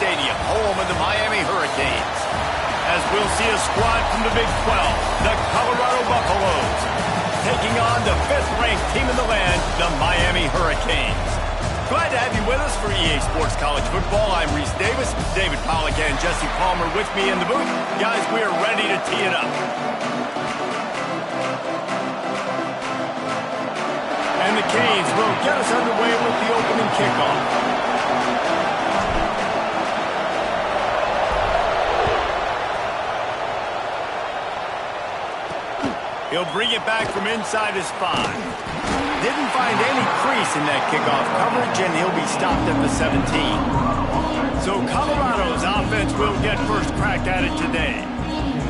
Stadium, home of the Miami Hurricanes. As we'll see a squad from the Big 12, the Colorado Buffaloes, taking on the 5th-ranked team in the land, the Miami Hurricanes. Glad to have you with us for EA Sports College Football. I'm Reese Davis, David Pollack and Jesse Palmer with me in the booth. Guys, we are ready to tee it up. And the Canes will get us underway with the opening kickoff. He'll bring it back from inside his 5. Didn't find any crease in that kickoff coverage, and he'll be stopped at the 17. So Colorado's offense will get first crack at it today.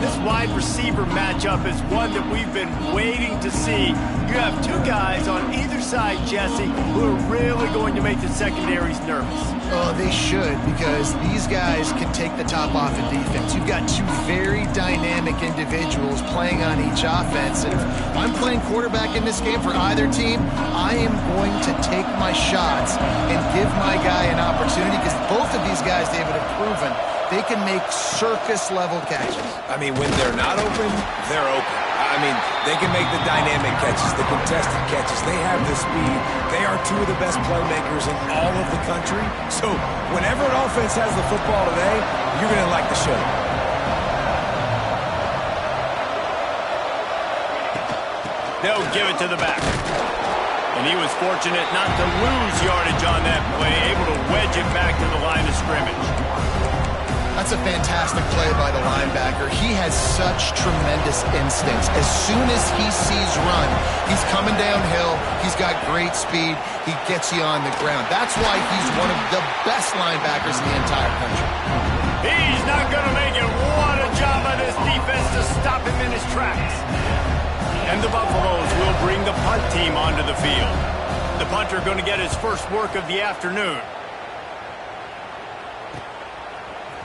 This wide receiver matchup is one that we've been waiting to see. You have two guys on either side, Jesse, who are really going to make the secondaries nervous. Oh, they should, because these guys can take the top off in defense. You've got two very dynamic individuals playing on each offense. And if I'm playing quarterback in this game for either team, I am going to take my shots and give my guy an opportunity, because both of these guys, David, have proven they can make circus-level catches. I mean, when they're not open, they're open. I mean, they can make the dynamic catches, the contested catches. They have the speed. They are two of the best playmakers in all of the country. So whenever an offense has the football today, you're going to like the show. They'll give it to the back. And he was fortunate not to lose yardage on that play, able to wedge it back to the line of scrimmage. That's a fantastic play by the linebacker. He has such tremendous instincts. As soon as he sees run, he's coming downhill. He's got great speed. He gets you on the ground. That's why he's one of the best linebackers in the entire country. He's not going to make it. What a job by this defense to stop him in his tracks. And the Buffaloes will bring the punt team onto the field. The punter going to get his first work of the afternoon.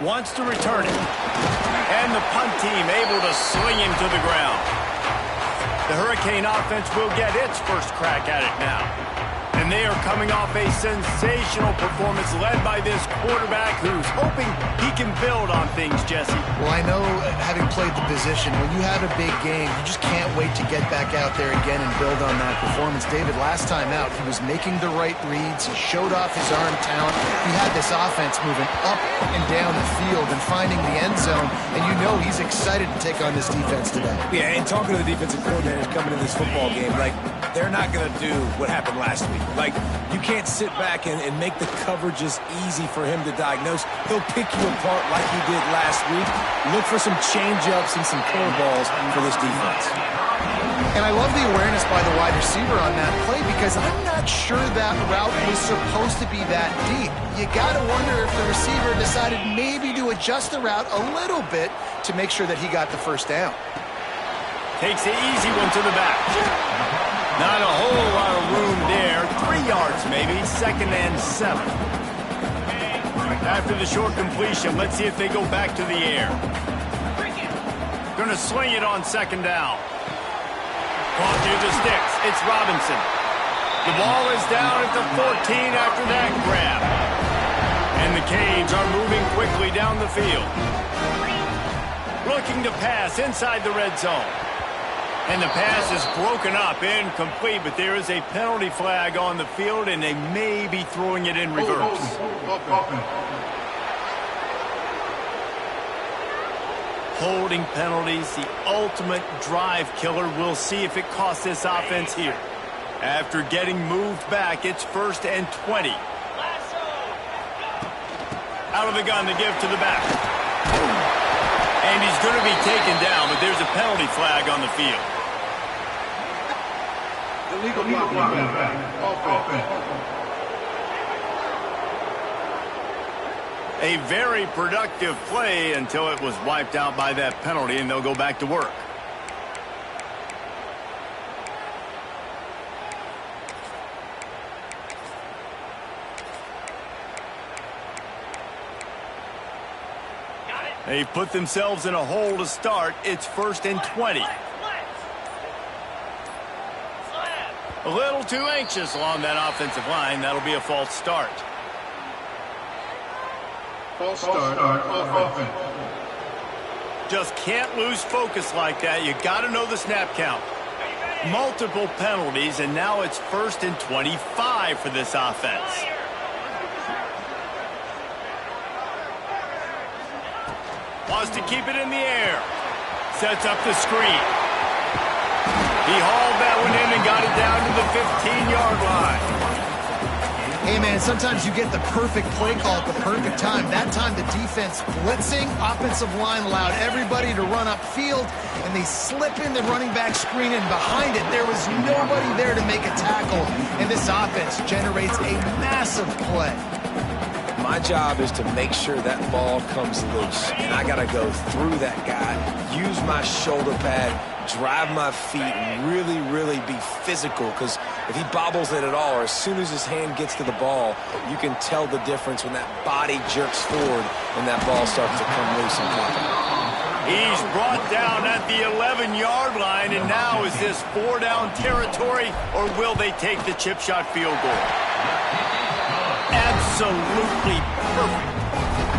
Wants to return it. And the punt team able to sling him to the ground. The Hurricane offense will get its first crack at it now. And they are coming off a sensational performance led by this quarterback who's hoping he can build on things, Jesse. Well, I know, having played the position, when you have a big game, you just can't wait to get back out there again and build on that performance. David, last time out, he was making the right reads. He showed off his arm talent. He had this offense moving up and down the field and finding the end zone. And you know he's excited to take on this defense today. Yeah, and talking to the defensive coordinators coming in this football game, like, they're not going to do what happened last week. Like, you can't sit back and make the coverages easy for him to diagnose. He'll pick you apart like he did last week. Look for some change-ups and some curveballs for this defense. And I love the awareness by the wide receiver on that play, because I'm not sure that route was supposed to be that deep. You got to wonder if the receiver decided maybe to adjust the route a little bit to make sure that he got the first down. Takes the easy one to the back. Not a whole lot of room there. 3 yards maybe. 2nd and 7. After the short completion, let's see if they go back to the air. Going to sling it on 2nd down. Caught through the sticks. It's Robinson. The ball is down at the 14 after that grab. And the Canes are moving quickly down the field. Looking to pass inside the red zone. And the pass is broken up, incomplete, but there is a penalty flag on the field, and they may be throwing it in reverse. Holding penalties, the ultimate drive killer. We'll see if it costs this offense here. After getting moved back, it's 1st and 20. Out of the gun to give to the back. And he's going to be taken down, but there's a penalty flag on the field. Illegal offense. A very productive play until it was wiped out by that penalty, and they'll go back to work. They've put themselves in a hole to start. It's 1st and 20. A little too anxious along that offensive line. That'll be a false start. False start offense. Just can't lose focus like that. You got to know the snap count. Multiple penalties, and now it's 1st and 25 for this offense. Wants to keep it in the air. Sets up the screen. He hauled that one in and got it down to the 15-yard line. Hey, man, sometimes you get the perfect play call at the perfect time. That time the defense blitzing, offensive line allowed everybody to run upfield, and they slip in the running back screen, and behind it there was nobody there to make a tackle, and this offense generates a massive play. My job is to make sure that ball comes loose. And I got to go through that guy, use my shoulder pad, drive my feet, and really, really be physical. Because if he bobbles it at all, or as soon as his hand gets to the ball, you can tell the difference when that body jerks forward and that ball starts to come loose and pop out. He's brought down at the 11-yard line, and now is this 4-down territory, or will they take the chip shot field goal? Absolutely perfect.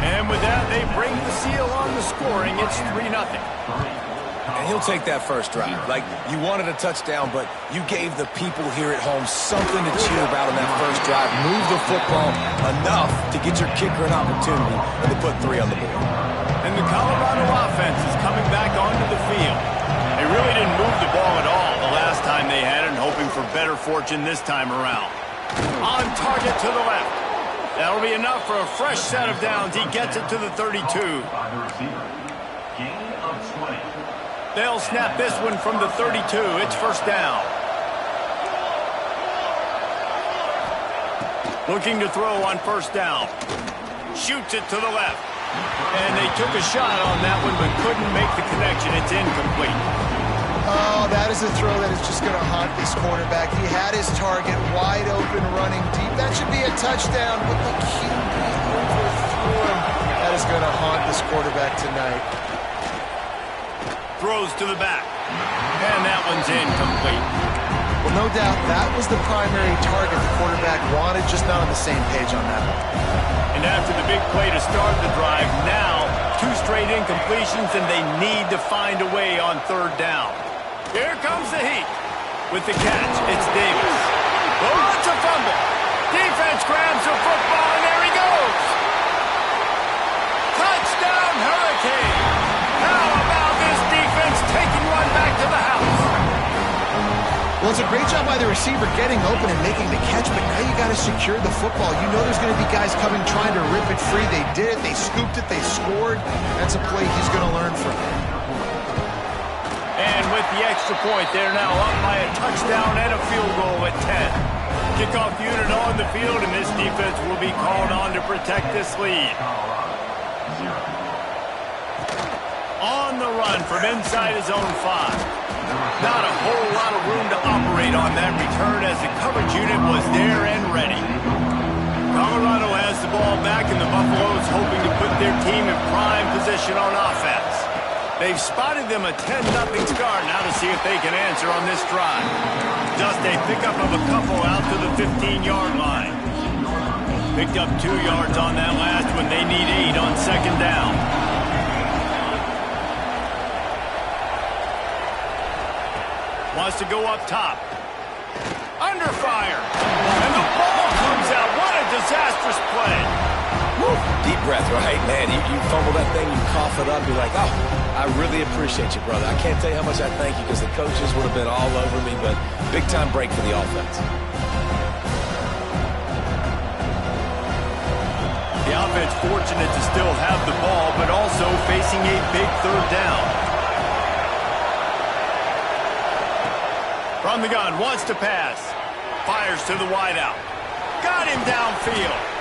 And with that, they bring the seal on the scoring. It's 3-0. And he'll take that first drive. Like, you wanted a touchdown, but you gave the people here at home something to cheer about on that first drive. Move the football enough to get your kicker an opportunity and to put 3 on the board. And the Colorado offense is coming back onto the field. They really didn't move the ball at all the last time they had it, and hoping for better fortune this time around. On target to the left. That'll be enough for a fresh set of downs. He gets it to the 32. They'll snap this one from the 32. It's first down. Looking to throw on first down. Shoots it to the left. And they took a shot on that one, but couldn't make the connection. It's incomplete. Oh, that is a throw that is just going to haunt this quarterback. He had his target wide open, running deep. That should be a touchdown, but the QB overthrew him. That is going to haunt this quarterback tonight. Throws to the back. And that one's incomplete. Well, no doubt that was the primary target the quarterback wanted, just not on the same page on that one. And after the big play to start the drive, now 2 straight incompletions, and they need to find a way on third down. Here comes the heat. With the catch, it's Davis. Oh, it's a fumble. Defense grabs the football, and there he goes. Touchdown, Hurricane. How about this defense taking one back to the house? Well, it's a great job by the receiver getting open and making the catch, but now you got to secure the football. You know there's going to be guys coming trying to rip it free. They did it. They scooped it. They scored. That's a play he's going to learn from. And with the extra point, they're now up by a touchdown and a field goal at 10. Kickoff unit on the field, and this defense will be called on to protect this lead. On the run from inside his own 5. Not a whole lot of room to operate on that return, as the coverage unit was there and ready. Colorado has the ball back, and the Buffaloes hoping to put their team in prime position on offense. They've spotted them a 10-0 start. Now to see if they can answer on this drive. Just a pickup of a couple out to the 15-yard line. Picked up 2 yards on that last one. They need 8 on second down. Wants to go up top. Under fire. And the ball comes out. What a disastrous play. Woo. Deep breath, right? Man, you fumble that thing, you cough it up, you're like, oh, I really appreciate you, brother. I can't tell you how much I thank you, because the coaches would have been all over me, but big-time break for the offense. The offense fortunate to still have the ball, but also facing a big third down. From the gun, wants to pass. Fires to the wideout. Got him downfield.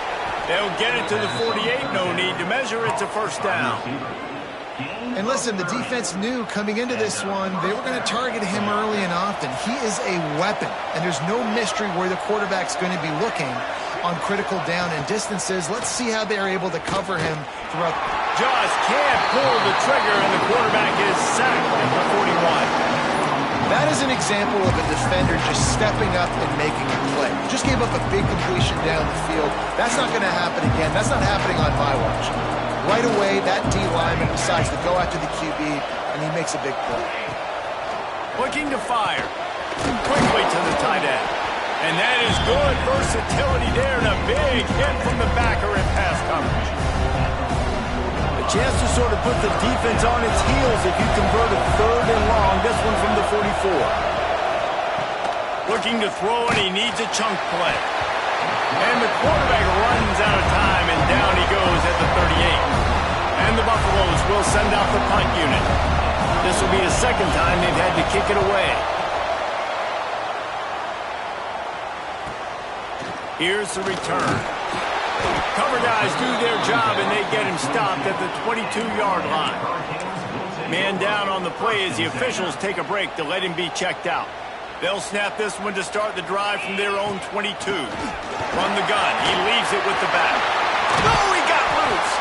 They'll get it to the 48. No need to measure. It's a first down. And listen, the defense knew coming into this one, they were going to target him early and often. He is a weapon, and there's no mystery where the quarterback's going to be looking on critical down and distances. Let's see how they're able to cover him throughout. Just can't pull the trigger, and the quarterback is sacked at the 41. That is an example of a defender just stepping up and making a play. Just gave up a big completion down the field. That's not going to happen again. That's not happening on my watch. Right away, that D lineman decides to go after the QB, and he makes a big play. Looking to fire. Quickly to the tight end. And that is good versatility there, and a big hit from the backer in pass coverage. A chance to sort of put the defense on its heels if you convert a third and long. This one from the 44. Looking to throw, and he needs a chunk play. And the quarterback runs out of time, and down he goes at the 38. And the Buffaloes will send out the punt unit. This will be the second time they've had to kick it away. Here's the return. Cover guys do their job, and they get him stopped at the 22-yard line. Man down on the play as the officials take a break to let him be checked out. They'll snap this one to start the drive from their own 22. From the gun, he leaves it with the back. No, he got loose.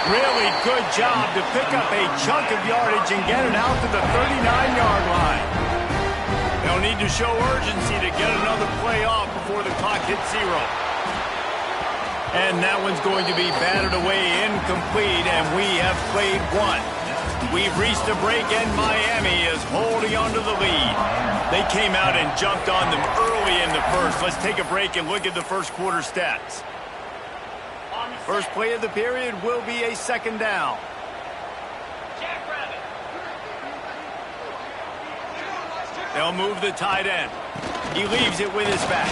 Really good job to pick up a chunk of yardage and get it out to the 39-yard line. They'll need to show urgency to get another play off before the clock hits 0. And that one's going to be batted away incomplete, and we have played 1. We've reached a break, and Miami is holding on to the lead. They came out and jumped on them early in the first. Let's take a break and look at the first quarter stats. First play of the period will be a second down. They'll move the tight end. He leaves it with his back.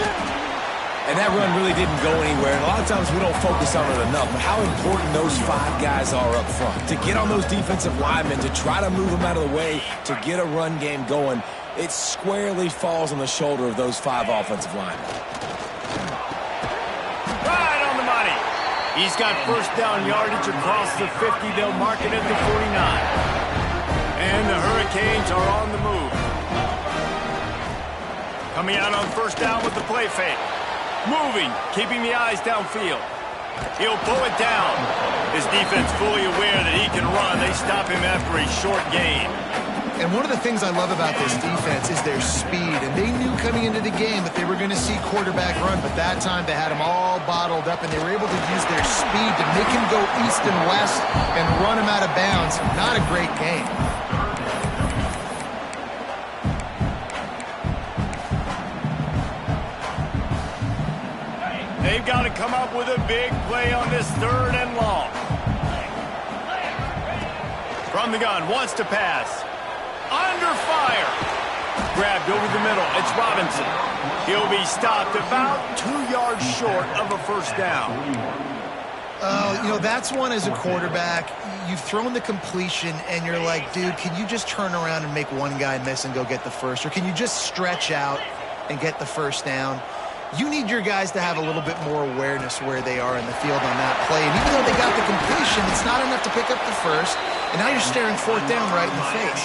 And that run really didn't go anywhere. And a lot of times we don't focus on it enough. But how important those 5 guys are up front. To get on those defensive linemen, to try to move them out of the way, to get a run game going, it squarely falls on the shoulder of those 5 offensive linemen. Right on the money. He's got first down yardage across the 50. They'll mark it at the 49. And the Hurricanes are on the move. Coming out on first down with the play fake. Moving, keeping the eyes downfield. He'll pull it down. His defense fully aware that he can run. They stop him after a short gain. And one of the things I love about this defense is their speed. And they knew coming into the game that they were going to see quarterback run. But that time they had him all bottled up, and they were able to use their speed to make him go east and west and run him out of bounds. Not a great game. They've got to come up with a big play on this 3rd and long. From the gun, wants to pass. Under fire. Grabbed over the middle. It's Robinson. He'll be stopped about 2 yards short of a first down. You know, that's one as a quarterback. You've thrown the completion, and you're like, dude, can you just turn around and make one guy miss and go get the first? Or can you just stretch out and get the first down? You need your guys to have a little bit more awareness where they are in the field on that play. And even though they got the completion, it's not enough to pick up the first. And now you're staring 4th down right in the face.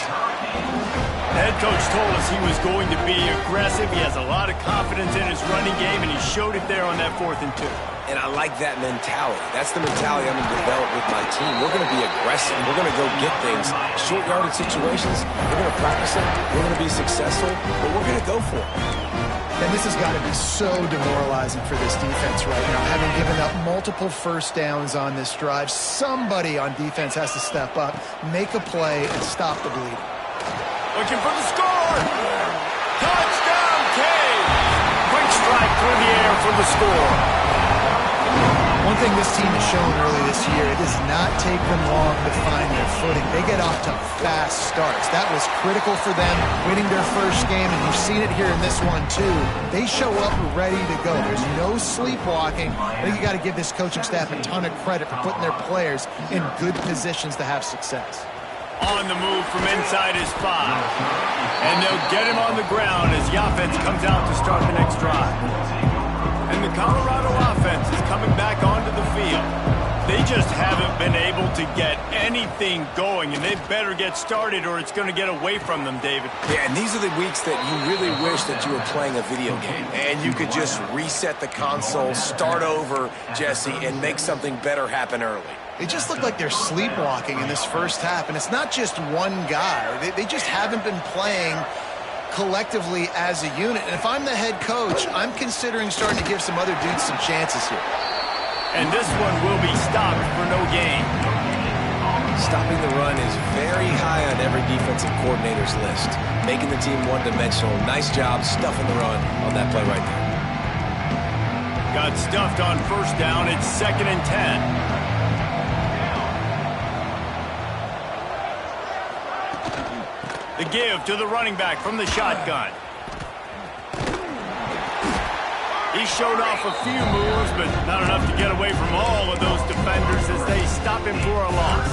The head coach told us he was going to be aggressive. He has a lot of confidence in his running game, and he showed it there on that 4th and 2. And I like that mentality. That's the mentality I'm going to develop with my team. We're going to be aggressive. We're going to go get things. Short yardage situations, we're going to practice it. We're going to be successful, but we're going to go for it. And this has got to be so demoralizing for this defense right now. Having given up multiple first downs on this drive, somebody on defense has to step up, make a play, and stop the bleeding. Looking for the score! Touchdown, Cade! Quick strike through the air for the score. One thing this team has shown early this year, it does not take them long to find their footing. They get off to fast starts. That was critical for them, winning their first game, and you've seen it here in this one too. They show up ready to go. There's no sleepwalking. I think you got to give this coaching staff a ton of credit for putting their players in good positions to have success. On the move from inside his 5. And they'll get him on the ground as the offense comes out to start the next drive. And the Colorado offense is coming back onto the field. They just haven't been able to get anything going, and they better get started or it's going to get away from them, David. Yeah, and these are the weeks that you really wish that you were playing a video game and you could just reset the console, start over, Jesse, and make something better happen early. They just look like they're sleepwalking in this first half, and it's not just one guy. They just haven't been playing collectively as a unit. And if I'm the head coach, I'm considering starting to give some other dudes some chances here. And this one will be stopped for no gain. Stopping the run is very high on every defensive coordinator's list. Making the team one-dimensional. Nice job stuffing the run on that play right there. Got stuffed on first down. It's 2nd and 10. The give to the running back from the shotgun. He showed off a few moves, but not enough to get away from all of those defenders as they stop him for a loss.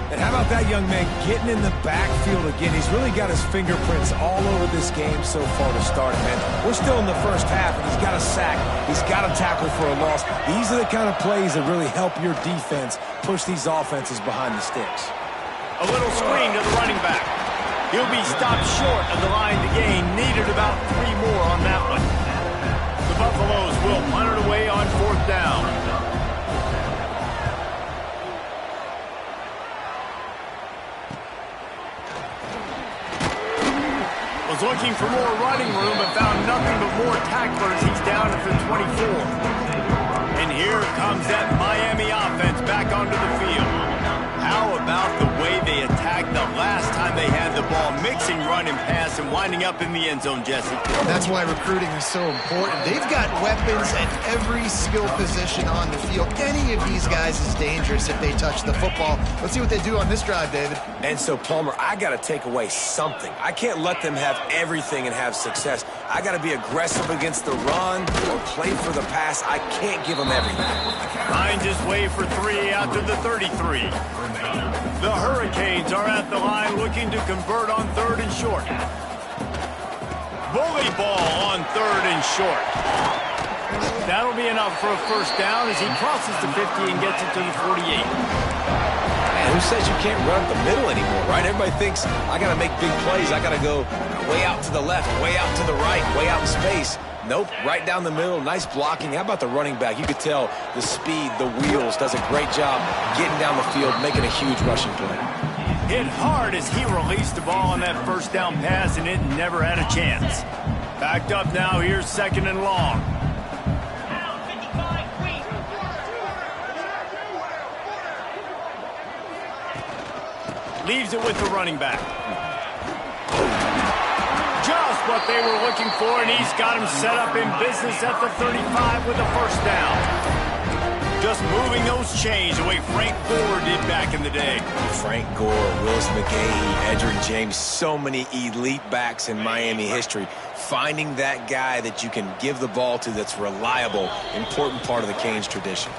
And how about that young man getting in the backfield again? He's really got his fingerprints all over this game so far to start it, man. We're still in the first half, and he's got a sack. He's got a tackle for a loss. These are the kind of plays that really help your defense push these offenses behind the sticks. A little screen to the running back. He'll be stopped short of the line to gain. Needed about 3 more on that one. The Buffaloes will punt it away on 4th down. Was looking for more running room, but found nothing but more tacklers. He's down at the 24. And here comes that Miami offense back onto the field. How about the way they attacked the last time they had the ball, mixing run and pass and winding up in the end zone, Jesse? That's why recruiting is so important. They've got weapons at every skill position on the field. Any of these guys is dangerous if they touch the football. Let's see what they do on this drive, David. And so, Palmer, I got to take away something. I can't let them have everything and have success. I got to be aggressive against the run or play for the pass. I can't give them everything. Finds his way for 3 out to the 33. The Hurricanes are at the line looking to convert on 3rd and short. Bully ball on 3rd and short. That'll be enough for a first down as he crosses the 50 and gets it to the 48. Man, who says you can't run up the middle anymore, right? Everybody thinks I got to make big plays. I got to go way out to the left, way out to the right, way out in space. Nope, right down the middle, nice blocking. How about the running back? You could tell the speed, the wheels, does a great job getting down the field, making a huge rushing play. Hit hard as he released the ball on that first down pass, and it never had a chance. Backed up now, here's 2nd and long. Leaves it with the running back. Just what they were looking for, and he's got him set up in business at the 35 with a first down. Just moving those chains the way Frank Gore did back in the day. Frank Gore, Willis McGahee, Edgerrin James, so many elite backs in Miami history. Finding that guy that you can give the ball to that's reliable, important part of the Canes tradition.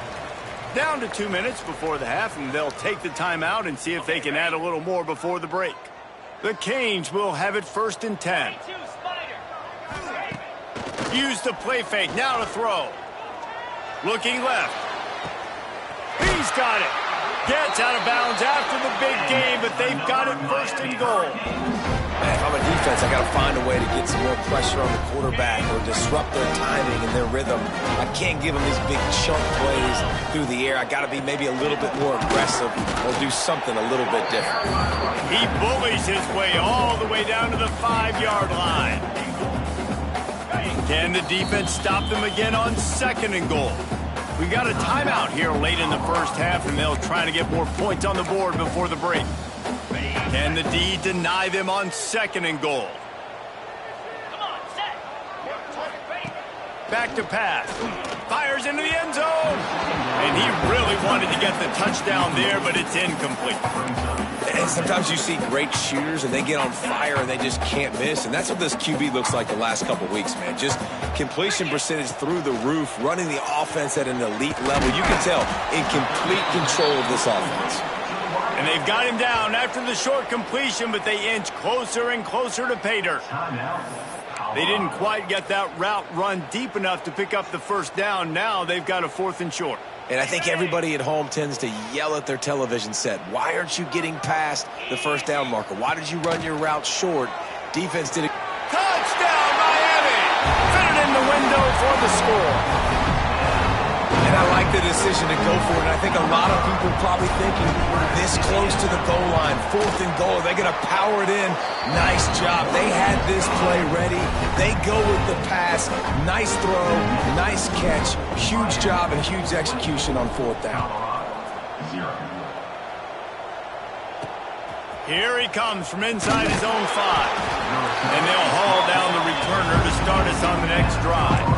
Down to 2 minutes before the half, and they'll take the timeout and see if they can add a little more before the break. The Canes will have it 1st and 10. Use the play fake, now to throw. Looking left. He's got it. Gets out of bounds after the big game, but they've got it 1st and goal. Man, if I'm a defense, I got to find a way to get some more pressure on the quarterback or disrupt their timing and their rhythm. I can't give them these big chunk plays through the air. I got to be maybe a little bit more aggressive or do something a little bit different. He bullies his way all the way down to the 5-yard line. Can the defense stop them again on 2nd and goal? We've got a timeout here late in the first half, and they'll try to get more points on the board before the break. Can the D deny them on 2nd and goal? Back to pass. Fires into the end zone. And he really wanted to get the touchdown there, but it's incomplete. And sometimes you see great shooters, and they get on fire, and they just can't miss. And that's what this QB looks like the last couple weeks, man. Just completion percentage through the roof, running the offense at an elite level. You can tell in complete control of this offense. And they've got him down after the short completion, but they inch closer and closer to pay dirt. They didn't quite get that route run deep enough to pick up the first down. Now they've got a 4th and short. And I think everybody at home tends to yell at their television set. Why aren't you getting past the first down marker? Why did you run your route short? Defense did it. Touchdown, Miami! Fit it in the window for the score. And I like the decision to go for it. And I think a lot of people probably thinking this close to the goal line, 4th and goal, they're going to power it in. Nice job. They had this play ready. They go with the pass. Nice throw, nice catch. Huge job and huge execution on 4th down. Here he comes from inside his own 5. And they'll haul down the returner to start us on the next drive.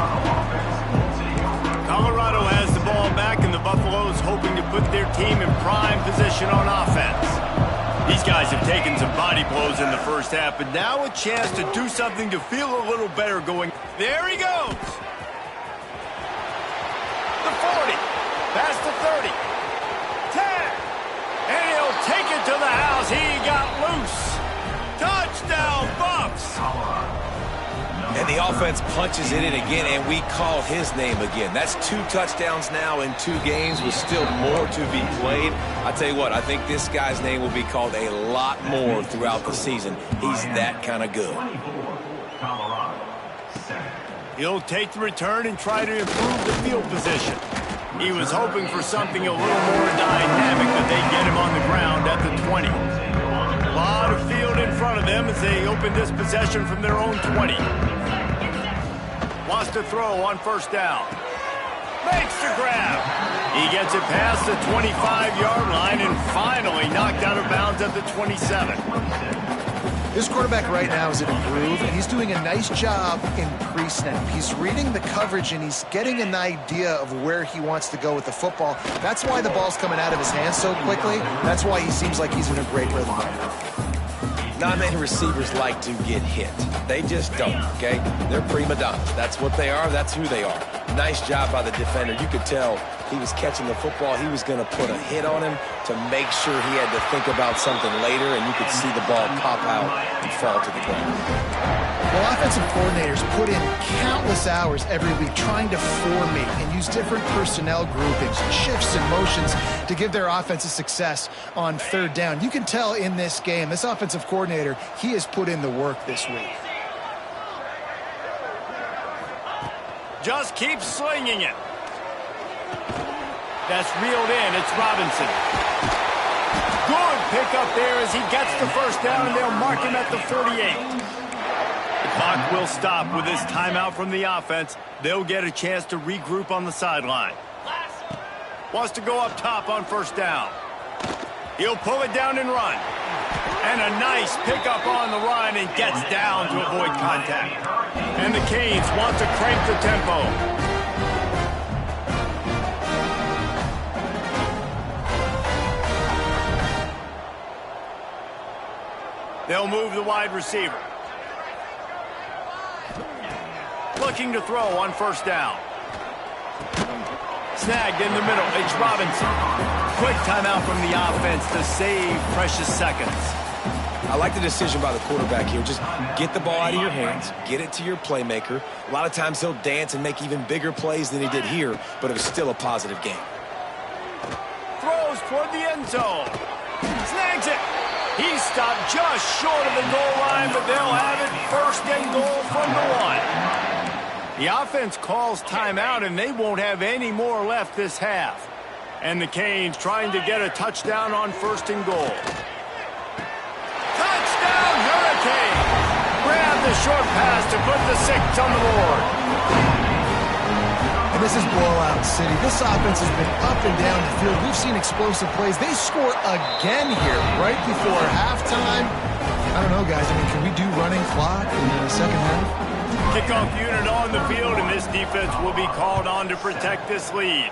Colorado has the ball back, and the Buffaloes hoping to put their team in prime position on offense. These guys have taken some body blows in the first half, but now a chance to do something to feel a little better going. There he goes. The 40, past the 30, 10, and he'll take it to the offense punches it in again, and we call his name again. That's 2 touchdowns now in 2 games with still more to be played. I tell you what, I think this guy's name will be called a lot more throughout the season. He's that kind of good. He'll take the return and try to improve the field position. He was hoping for something a little more dynamic, but they get him on the ground at the 20. A lot of field in front of them as they open this possession from their own 20. Wants to throw on first down. Makes the grab. He gets it past the 25-yard line and finally knocked out of bounds at the 27. This quarterback right now is in a groove, and he's doing a nice job in pre-snap. He's reading the coverage, and he's getting an idea of where he wants to go with the football. That's why the ball's coming out of his hands so quickly. That's why he seems like he's in a great rhythm right now. Not many receivers like to get hit. They just don't, okay? They're prima donnas. That's what they are. That's who they are. Nice job by the defender. You could tell he was catching the football. He was going to put a hit on him to make sure he had to think about something later, and you could see the ball pop out and fall to the ground. Well, offensive coordinators put in countless hours every week trying to formate and use different personnel groupings, shifts and motions to give their offensive success on 3rd down. You can tell in this game, this offensive coordinator, he has put in the work this week. Just keep slinging it. That's reeled in. It's Robinson. Good pickup there as he gets the first down, and they'll mark him at the 48. The clock will stop with this timeout from the offense. They'll get a chance to regroup on the sideline. Wants to go up top on first down. He'll pull it down and run. And a nice pickup on the run and gets down to avoid contact. And the Canes want to crank the tempo. They'll move the wide receiver. Looking to throw on first down. Snagged in the middle. It's Robinson. Quick timeout from the offense to save precious seconds. I like the decision by the quarterback here. Just get the ball out of your hands, get it to your playmaker. A lot of times he'll dance and make even bigger plays than he did here, but it was still a positive game. Throws toward the end zone. Snags it. He stopped just short of the goal line, but they'll have it 1st and goal from the 1. The offense calls timeout, and they won't have any more left this half. And the Canes trying to get a touchdown on 1st and goal. Touchdown, Hurricane! Grab the short pass to put the 6 on the board. And this is blowout city. This offense has been up and down the field. We've seen explosive plays. They score again here right before halftime. I don't know, guys. I mean, can we do running clock in the second half? Kickoff unit on the field, and this defense will be called on to protect this lead.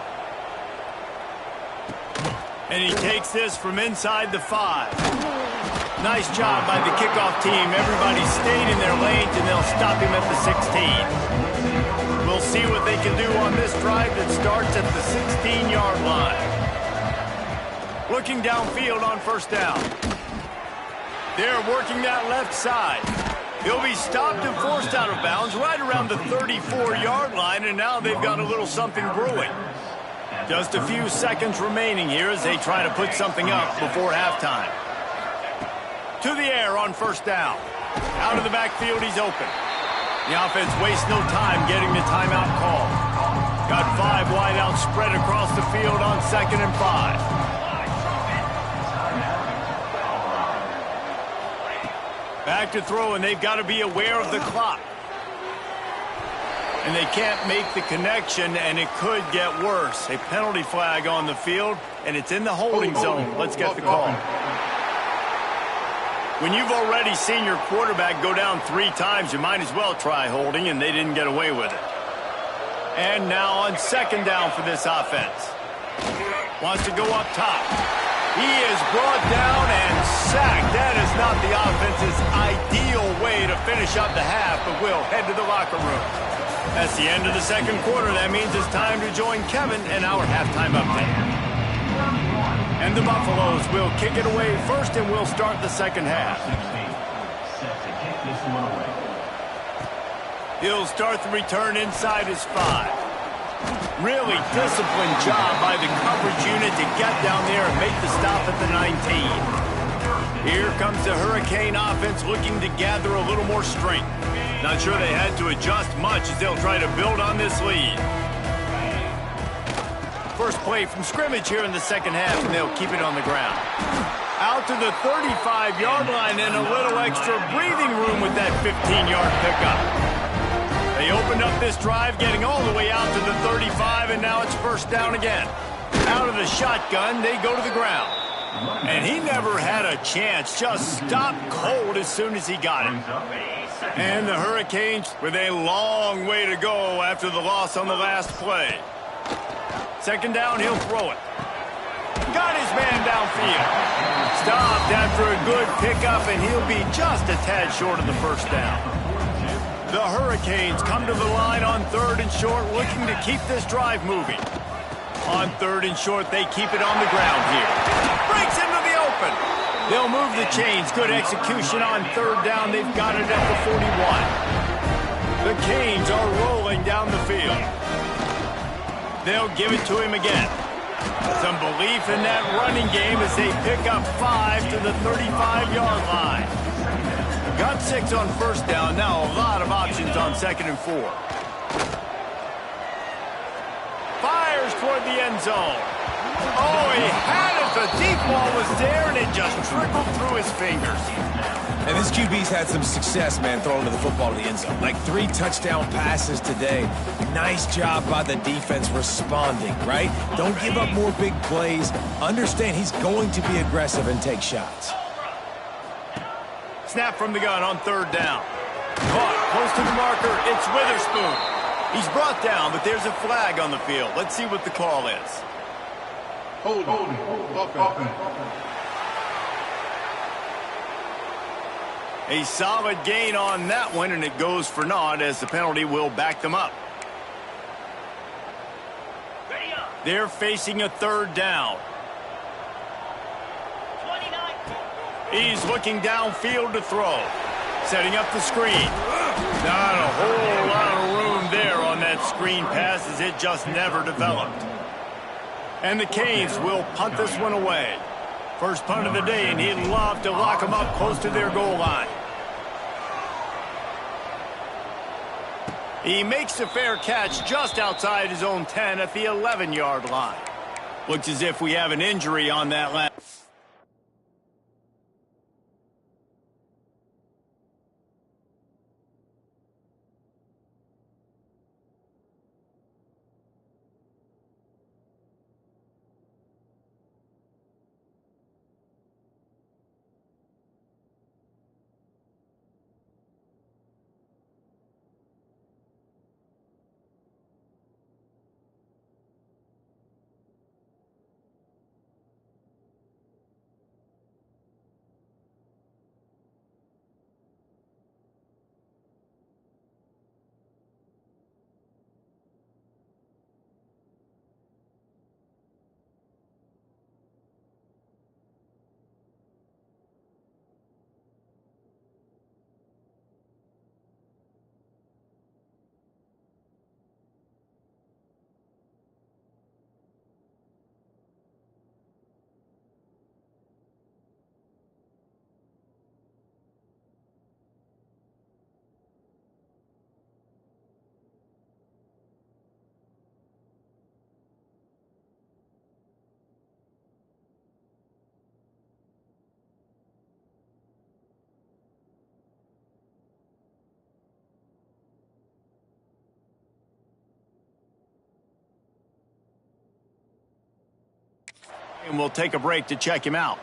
And he takes this from inside the 5. Nice job by the kickoff team. Everybody stayed in their lanes, and they'll stop him at the 16. We'll see what they can do on this drive that starts at the 16-yard line. Looking downfield on first down. They're working that left side. He'll be stopped and forced out of bounds right around the 34-yard line, and now they've got a little something brewing. Just a few seconds remaining here as they try to put something up before halftime. To the air on first down. Out of the backfield, he's open. The offense wastes no time getting the timeout call. Got 5 wideouts spread across the field on 2nd and 5. Back to throw, and they've got to be aware of the clock. And they can't make the connection, and it could get worse. A penalty flag on the field, and it's in the holding zone. Let's get the call. When you've already seen your quarterback go down 3 times, you might as well try holding, and they didn't get away with it. And now on 2nd down for this offense. Wants to go up top. He is brought down and sacked. That is not the offense's ideal way to finish up the half, but we'll head to the locker room. That's the end of the 2nd quarter. That means it's time to join Kevin and our halftime update. And the Buffaloes will kick it away first, and we'll start the 2nd half. He'll start the return inside his 5. Really disciplined job by the coverage unit to get down there and make the stop at the 19. Here comes the Hurricane offense looking to gather a little more strength. Not sure they had to adjust much as they'll try to build on this lead. First play from scrimmage here in the second half, and they'll keep it on the ground. Out to the 35-yard line and a little extra breathing room with that 15-yard pickup. They opened up this drive, getting all the way out to the 35, and now it's first down again. Out of the shotgun, they go to the ground. And he never had a chance, just stopped cold as soon as he got it. And the Hurricanes with a long way to go after the loss on the last play. Second down, he'll throw it. Got his man downfield. Stopped after a good pickup, and he'll be just a tad short of the first down. The Hurricanes come to the line on 3rd and short, looking to keep this drive moving. On 3rd and short, they keep it on the ground here. Breaks into the open. They'll move the chains. Good execution on 3rd down. They've got it at the 41. The Canes are rolling down the field. They'll give it to him again. Some belief in that running game as they pick up 5 to the 35-yard line. Got 6 on first down. Now a lot of options on 2nd and 4. Fires toward the end zone. Oh, he had it. The deep ball was there, and it just trickled through his fingers. And this QB's had some success, man, throwing to the football to the end zone. Like 3 touchdown passes today. Nice job by the defense responding, right? Don't give up more big plays. Understand he's going to be aggressive and take shots. Snap from the gun on 3rd down. Caught close to the marker. It's Witherspoon. He's brought down, but there's a flag on the field. Let's see what the call is. Holding. Offense. A solid gain on that one, and it goes for naught as the penalty will back them up. They're facing a 3rd down. He's looking downfield to throw. Setting up the screen. Not a whole lot of room there on that screen pass as it just never developed. And the Canes will punt this one away. First punt of the day, and he'd love to lock them up close to their goal line. He makes a fair catch just outside his own 10 at the 11-yard line. Looks as if we have an injury on that last. And we'll take a break to check him out.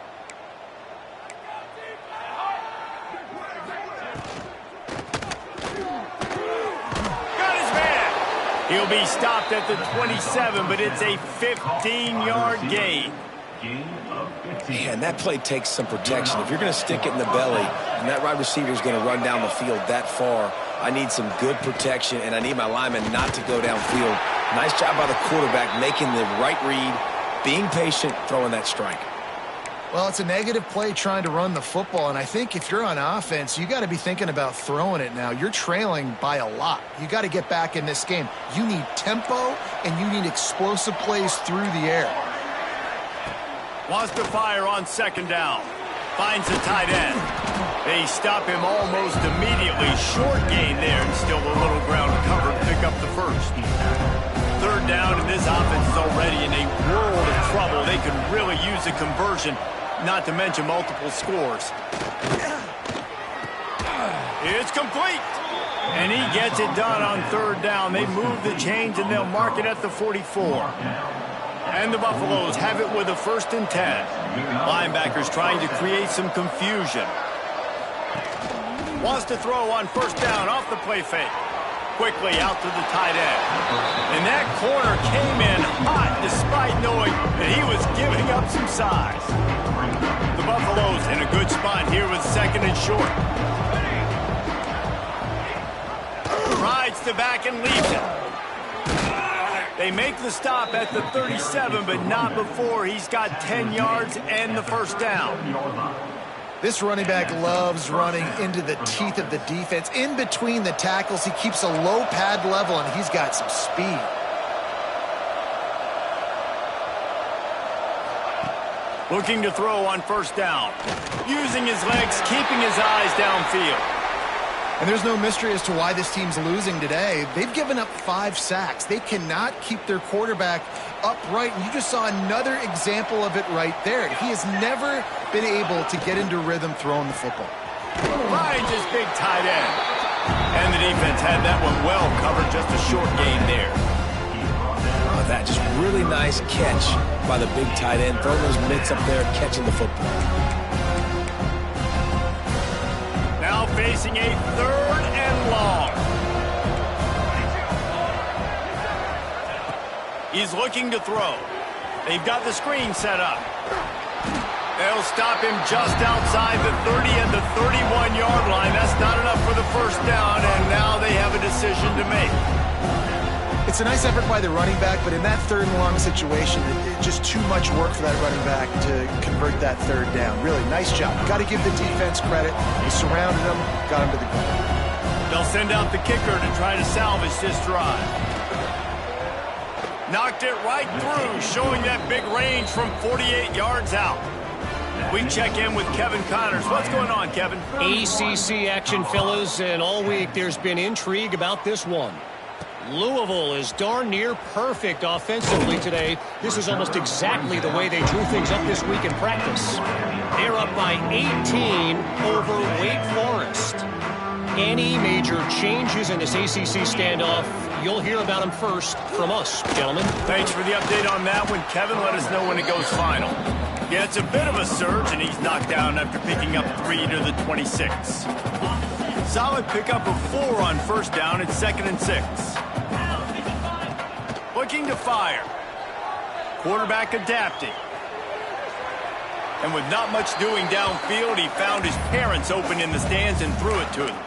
Got his man. He'll be stopped at the 27, but it's a 15-yard gain. Man, that play takes some protection. If you're going to stick it in the belly and that wide receiver is going to run down the field that far, I need some good protection, and I need my lineman not to go downfield. Nice job by the quarterback making the right read, being patient, throwing that strike. Well, it's a negative play trying to run the football, and I think if you're on offense, you got to be thinking about throwing it now. You're trailing by a lot. You got to get back in this game. You need tempo, and you need explosive plays through the air. Wants to fire on second down. Finds the tight end. They stop him almost immediately. Short gain there, and still a little ground cover to pick up the first. Third down, and this offense is already in a world of trouble. They could really use a conversion, not to mention multiple scores. It's complete. And he gets it done on third down. They move the chains, and they'll mark it at the 44. And the Buffaloes have it with a 1st and 10. Linebackers trying to create some confusion. Wants to throw on 1st down off the play fake. Quickly out to the tight end. And that corner came in hot despite knowing that he was giving up some size. The Buffaloes in a good spot here with 2nd and short. Rides the back and leaves it. They make the stop at the 37, but not before he's got 10 yards and the 1st down. This running back loves running into the teeth of the defense. In between the tackles, he keeps a low pad level, and he's got some speed. Looking to throw on 1st down. Using his legs, keeping his eyes downfield. And there's no mystery as to why this team's losing today. They've given up 5 sacks. They cannot keep their quarterback upright. And you just saw another example of it right there. He has never been able to get into rhythm throwing the football. Finds his big tight end. And the defense had that one well covered, just a short gain there. Oh, that just really nice catch by the big tight end. Throwing those mitts up there, catching the football. Now facing a 3rd and long. He's looking to throw. They've got the screen set up. They'll stop him just outside the 30 and the 31-yard line. That's not enough for the 1st down, and now they have a decision to make. It's a nice effort by the running back, but in that 3rd and long situation, it's just too much work for that running back to convert that 3rd down. Really, nice job. Got to give the defense credit. They surrounded him, got him to the ground. They'll send out the kicker to try to salvage this drive. Knocked it right through, showing that big range from 48 yards out. We check in with Kevin Connors. What's going on, Kevin? ACC action, fellas, and all week there's been intrigue about this one. Louisville is darn near perfect offensively today. This is almost exactly the way they drew things up this week in practice. They're up by 18 over Wake Forest. Any major changes in this ACC standoff, you'll hear about them first from us, gentlemen. Thanks for the update on that one, Kevin. Let us know when it goes final. Yeah, it's a bit of a surge, and he's knocked down after picking up 3 to the 26. Solid pickup of 4 on 1st down. It's 2nd and 6. Looking to fire. Quarterback adapting. And with not much doing downfield, he found his parents open in the stands and threw it to them.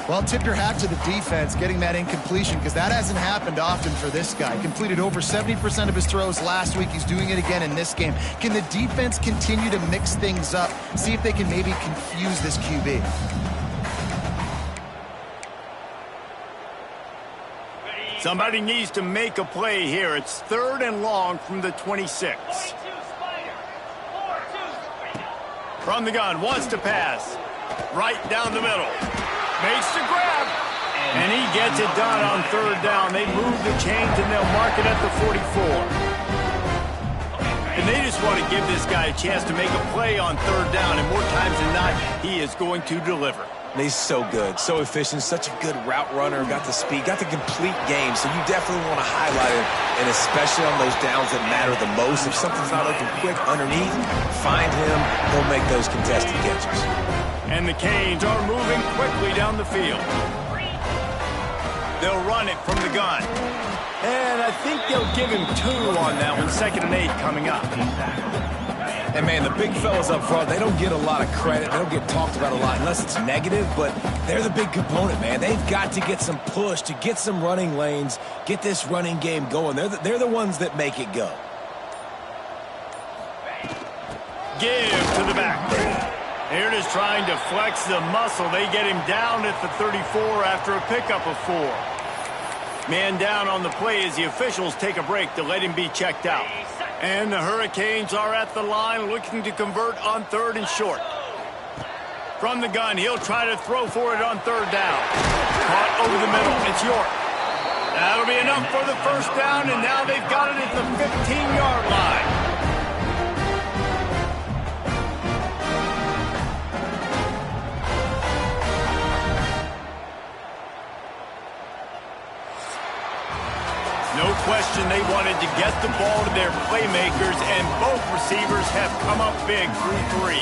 Well, tip your hat to the defense getting that incompletion, because that hasn't happened often for this guy. Completed over 70% of his throws last week. He's doing it again in this game. Can the defense continue to mix things up? See if they can maybe confuse this QB. Somebody needs to make a play here. It's 3rd and long from the 26. From the gun, wants to pass. Right down the middle. Makes the grab. And he gets it done on 3rd down. They move the chains and they'll mark it at the 44. And they just want to give this guy a chance to make a play on 3rd down. And more times than not, he is going to deliver. And he's so good, so efficient, such a good route runner, got the speed, got the complete game, so you definitely want to highlight him, and especially on those downs that matter the most. If something's not open quick underneath, find him, he'll make those contested catches. And the Canes are moving quickly down the field. They'll run it from the gun. And I think they'll give him 2 on that one, 2nd and 8 coming up. And, man, the big fellas up front, they don't get a lot of credit. They don't get talked about a lot unless it's negative, but they're the big component, man. They've got to get some push to get some running lanes, get this running game going. They're the ones that make it go. Give to the back. They're just trying to flex the muscle. They get him down at the 34 after a pickup of 4. Man down on the play as the officials take a break to let him be checked out. And the Hurricanes are at the line looking to convert on 3rd and short. From the gun, he'll try to throw for it on 3rd down. Caught over the middle. It's York. That'll be enough for the 1st down, and now they've got it at the 15-yard line. No question they wanted to get the ball to their playmakers, and both receivers have come up big through 3.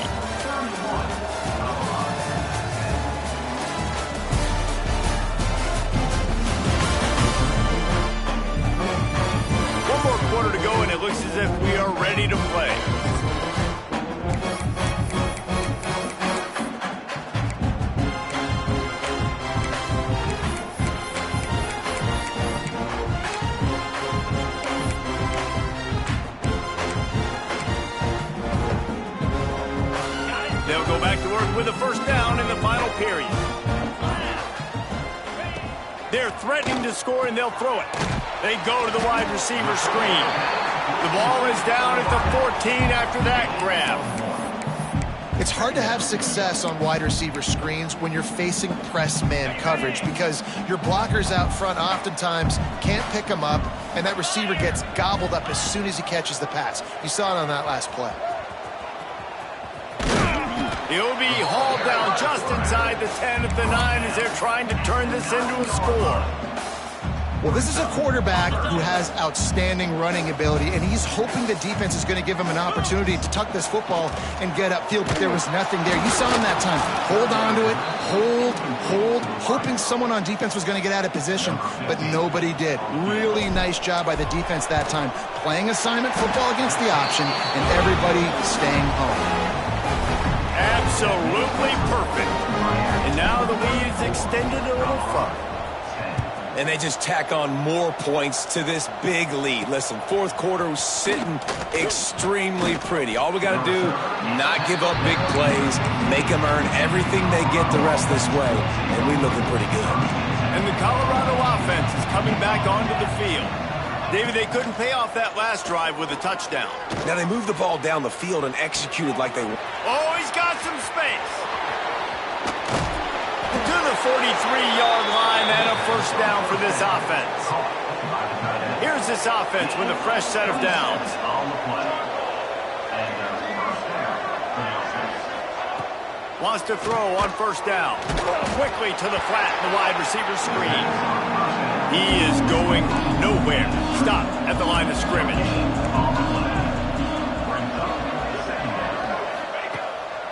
One more quarter to go, and it looks as if we are ready to play. They'll go back to work with a 1st down in the final period. They're threatening to score, and they'll throw it. They go to the wide receiver screen. The ball is down at the 14 after that grab. It's hard to have success on wide receiver screens when you're facing press man coverage because your blockers out front oftentimes can't pick them up, and that receiver gets gobbled up as soon as he catches the pass. You saw it on that last play. He'll be hauled down just inside the 10 at the 9 as they're trying to turn this into a score. Well, this is a quarterback who has outstanding running ability, and he's hoping the defense is going to give him an opportunity to tuck this football and get upfield, but there was nothing there. You saw him that time. Hold on to it, hold, hoping someone on defense was going to get out of position, but nobody did. Really nice job by the defense that time, playing assignment football against the option, and everybody staying home. Absolutely perfect. And now the lead is extended a little further. And they just tack on more points to this big lead. Listen, 4th quarter was sitting extremely pretty. All we got to do, not give up big plays, make them earn everything they get the rest this way, and we looking pretty good. And the Colorado offense is coming back onto the field. David, they couldn't pay off that last drive with a touchdown. Now they moved the ball down the field and executed like they were. Oh, he's got some space. To the 43-yard line and a 1st down for this offense. Here's this offense with a fresh set of downs. Wants to throw on 1st down. Quickly to the flat in the wide receiver screen. He is going nowhere. Stopped at the line of scrimmage.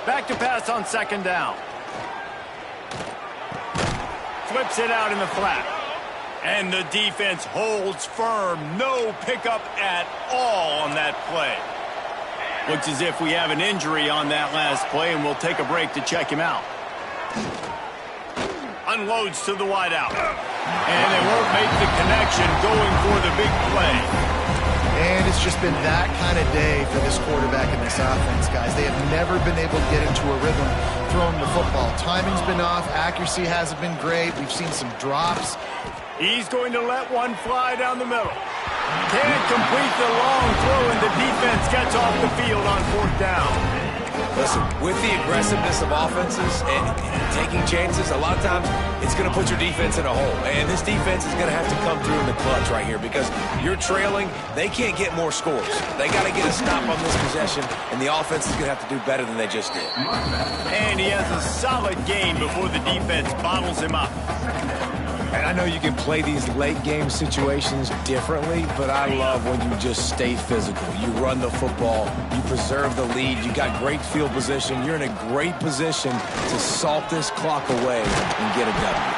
Back to pass on 2nd down. Flips it out in the flat. And the defense holds firm. No pickup at all on that play. Looks as if we have an injury on that last play, and we'll take a break to check him out. Unloads to the wideout. And they won't make the connection going for the big play. And it's just been that kind of day for this quarterback and this offense, guys. They have never been able to get into a rhythm throwing the football. Timing's been off. Accuracy hasn't been great. We've seen some drops. He's going to let one fly down the middle. Can't complete the long throw, and the defense gets off the field on 4th down. Listen, with the aggressiveness of offenses and taking chances, a lot of times it's going to put your defense in a hole. And this defense is going to have to come through in the clutch right here because you're trailing. They can't get more scores. They got to get a stop on this possession, and the offense is going to have to do better than they just did. And he has a solid gain before the defense bottles him up. And I know you can play these late-game situations differently, but I love when you just stay physical. You run the football. You preserve the lead. You got great field position. You're in a great position to salt this clock away and get a W.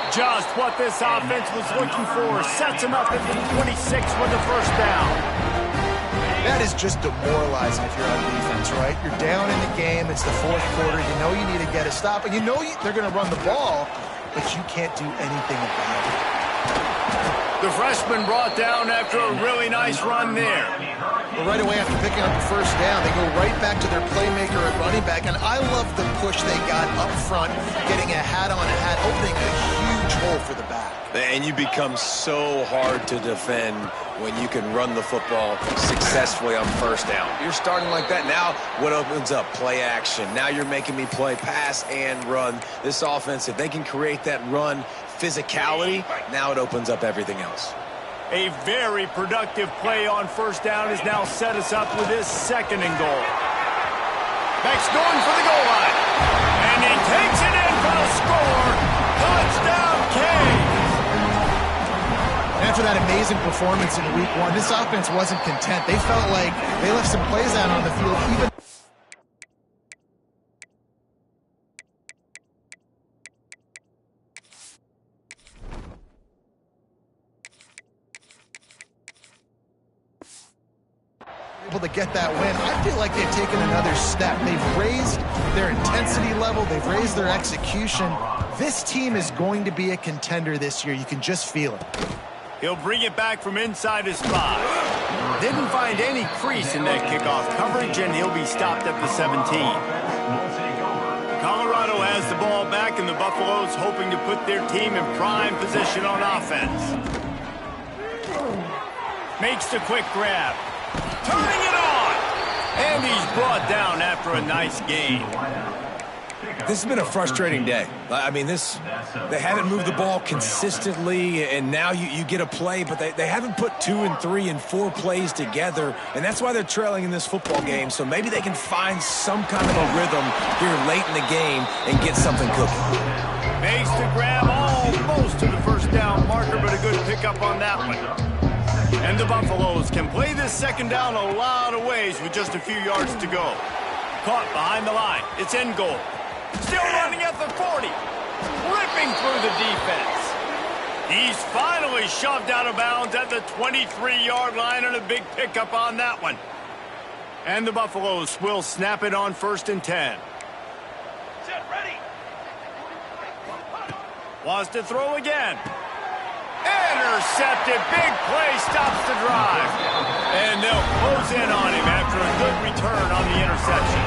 Just what this offense was looking for. Sets him up at the 26 with the 1st down. That is just demoralizing if you're on defense, right? You're down in the game. It's the 4th quarter. You know you need to get a stop, and you know they're going to run the ball, but you can't do anything about it. The freshman brought down after a really nice run there. Well, right away after picking up the first down, they go right back to their playmaker at running back. And I love the push they got up front, getting a hat on a hat, opening a huge hole for the back. And you become so hard to defend when you can run the football successfully on first down. You're starting like that. Now what opens up? Play action. Now you're making me play pass and run. This offense, if they can create that run physicality, now it opens up everything else. A very productive play on first down has now set us up with this 2nd and goal. Beck's going for the goal line. And he takes it in for the score. Touchdown, Canes. After that amazing performance in week 1, this offense wasn't content. They felt like they left some plays out on the field, even able to get that win. I feel like they've taken another step. They've raised their intensity level. They've raised their execution. This team is going to be a contender this year. You can just feel it. He'll bring it back from inside his 5. Didn't find any crease in that kickoff coverage, and he'll be stopped at the 17. Colorado has the ball back, and the Buffaloes hoping to put their team in prime position on offense. Makes the quick grab. Turning it on! And he's brought down after a nice gain. This has been a frustrating day. I mean, they haven't moved the ball consistently, and now you get a play, but they haven't put 2 and 3 and 4 plays together, and that's why they're trailing in this football game. So maybe they can find some kind of a rhythm here late in the game and get something cooking. Makes the grab almost to the first down marker, but a good pickup on that one. And the Buffaloes can play this 2nd down a lot of ways with just a few yards to go. Caught behind the line. It's end goal. Still running at the 40. Ripping through the defense. He's finally shoved out of bounds at the 23-yard line, and a big pickup on that one. And the Buffaloes will snap it on 1st and 10. Set ready. Wants to throw again. Intercepted. Big play stops the drive. And they'll close in on him after a good return on the interception.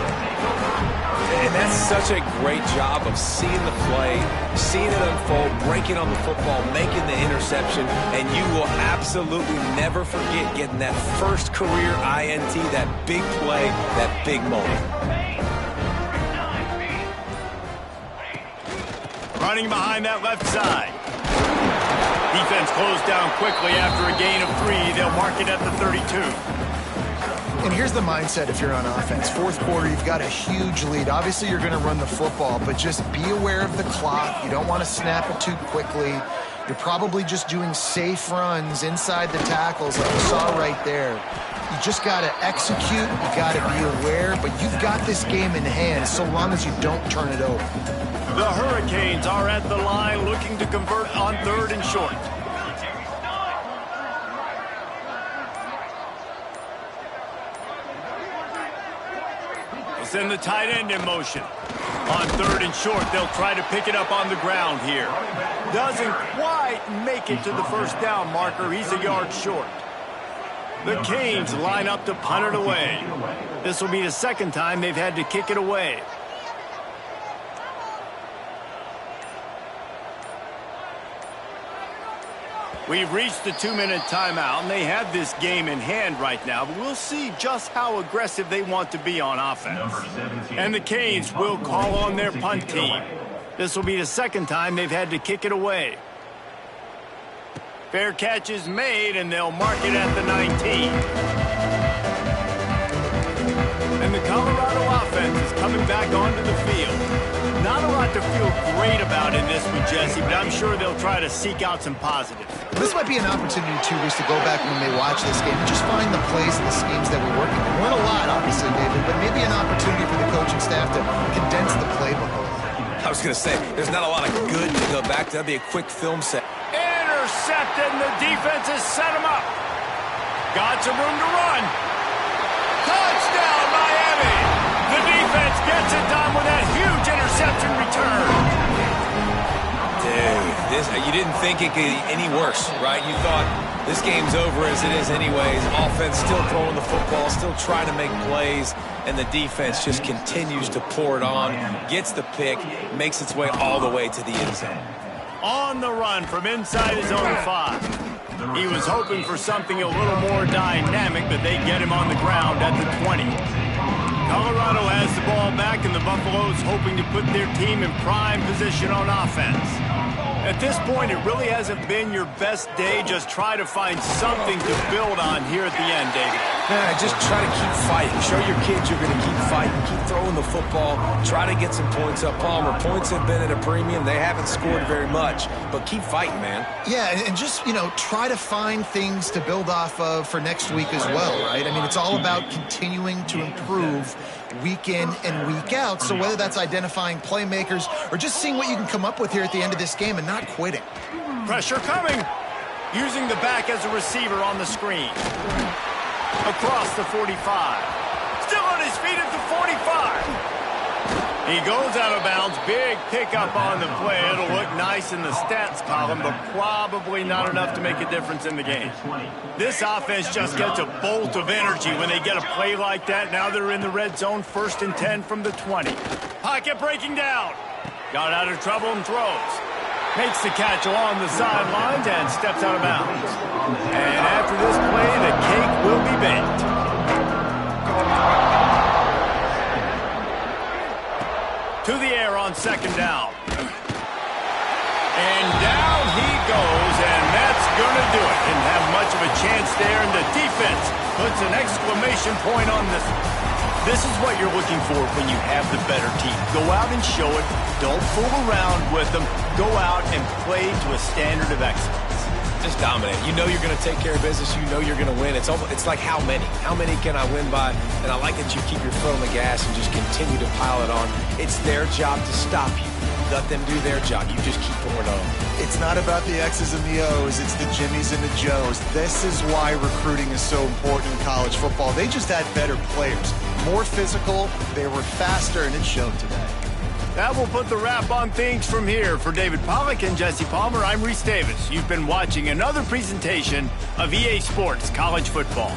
And that's such a great job of seeing the play, seeing it unfold, breaking on the football, making the interception, and you will absolutely never forget getting that first career INT, that big play, that big moment. Running behind that left side. Defense closed down quickly after a gain of 3. They'll mark it at the 32. And here's the mindset if you're on offense. 4th quarter, you've got a huge lead. Obviously, you're going to run the football, but just be aware of the clock. You don't want to snap it too quickly. You're probably just doing safe runs inside the tackles like you saw right there. You just got to execute. You got to be aware, but you've got this game in hand so long as you don't turn it over. The Hurricanes are at the line looking to convert on 3rd and short. Send the tight end in motion. On 3rd and short, they'll try to pick it up on the ground here. Doesn't quite make it to the first down marker. He's a yard short. The Canes line up to punt it away. This will be the 2nd time they've had to kick it away. We've reached the 2-minute timeout, and they have this game in hand right now, but we'll see just how aggressive they want to be on offense. And the Canes will call on their punt team. This will be the 2nd time they've had to kick it away. Fair catch is made, and they'll mark it at the 19. And the Colorado offense is coming back onto the field. Not a lot to feel great about in this one, Jesse, but I'm sure they'll try to seek out some positives. This might be an opportunity, too, Reese, to go back when they watch this game and just find the plays and the schemes that we're working. There weren't a lot, obviously, David, but maybe an opportunity for the coaching staff to condense the playbook a little. I was going to say, there's not a lot of good to go back to. That'd be a quick film set. Intercepted, and the defense has set him up. Got some room to run. Touchdown, Miami! The defense gets it done with that huge interception return. Dude, You didn't think it could get any worse, right? You thought this game's over as it is anyways. Offense still throwing the football, still trying to make plays, and the defense just continues to pour it on, gets the pick, makes its way all the way to the end zone. On the run from inside his own 5. He was hoping for something a little more dynamic, but they get him on the ground at the 20. Colorado has the ball back, and the Buffaloes hoping to put their team in prime position on offense. At this point, it really hasn't been your best day. Just try to find something to build on here at the end, David. Yeah, just try to keep fighting. Show your kids you're going to keep fighting. Keep throwing the football. Try to get some points up. Palmer, points have been at a premium. They haven't scored very much, but keep fighting, man. Yeah, and just, try to find things to build off of for next week as well, right? I mean, it's all about continuing to improve week in and week out. So whether that's identifying playmakers or just seeing what you can come up with here at the end of this game and not quitting. Pressure coming. Using the back as a receiver on the screen. Across the 45. Still on his feet at the 45. He goes out of bounds. Big pickup on the play. It'll look nice in the stats column, but probably not enough to make a difference in the game. This offense just gets a bolt of energy when they get a play like that. Now they're in the red zone, 1st and 10 from the 20. Pocket breaking down. Got out of trouble and throws. Makes the catch along the sidelines and steps out of bounds. And after this play, the cake will be baked. To the air on 2nd down. And down he goes, and that's going to do it. Didn't have much of a chance there, and the defense puts an exclamation point on this. This is what you're looking for when you have the better team. Go out and show it. Don't fool around with them. Go out and play to a standard of excellence. Just dominate. You know you're going to take care of business. You know you're going to win. It's like how many? How many can I win by? And I like that you keep your foot on the gas and just continue to pile it on. It's their job to stop you. Let them do their job. You just keep pouring on. It's not about the X's and the O's. It's the Jimmies and the Joes. This is why recruiting is so important in college football. They just had better players. More physical. They were faster, and it showed today. That will put the wrap on things from here. For David Pollack and Jesse Palmer, I'm Reese Davis. You've been watching another presentation of EA Sports College Football.